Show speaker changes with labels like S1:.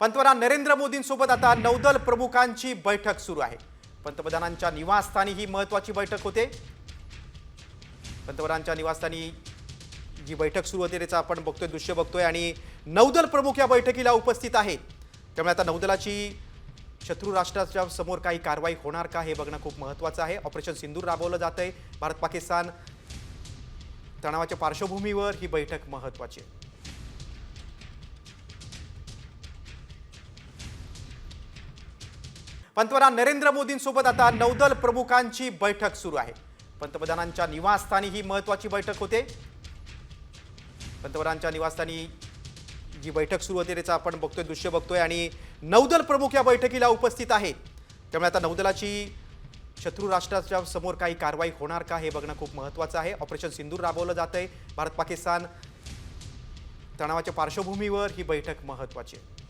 S1: पंतप्रधान नरेंद्र मोदींसोबत आता नौदल प्रमुखांची बैठक सुरू आहे। पंतप्रधानांच्या निवासस्थानी ही महत्त्वाची बैठक होते। पंतप्रधानांच्या निवासस्थानी जी बैठक सुरू होते त्याचा आपण बघतोय, दृश्य बघतोय आणि नौदल प्रमुख या बैठकीला उपस्थित आहेत। त्यामुळे आता नौदलाची शत्रू राष्ट्राच्या समोर काही कारवाई होणार का हे बघणं खूप महत्त्वाचं आहे। ऑपरेशन सिंदूर राबवलं जातंय। भारत पाकिस्तान तणावाच्या पार्श्वभूमीवर ही बैठक महत्त्वाची आहे। पंतप्रधान नरेंद्र मोदींसोबत आता नौदल प्रमुखांची बैठक सुरू आहे। पंतप्रधानांच्या निवासस्थानी ही महत्त्वाची बैठक होते। पंतप्रधानांच्या निवासस्थानी जी बैठक सुरू होते त्याचा आपण बघतोय, दृश्य बघतोय आणि नौदल प्रमुख या बैठकीला उपस्थित आहेत। त्यामुळे आता नौदलाची शत्रू राष्ट्राच्या समोर काही कारवाई होणार का हे बघणं खूप महत्त्वाचं आहे। ऑपरेशन सिंदूर राबवलं जातंय। भारत पाकिस्तान तणावाच्या पार्श्वभूमीवर ही बैठक महत्त्वाची आहे।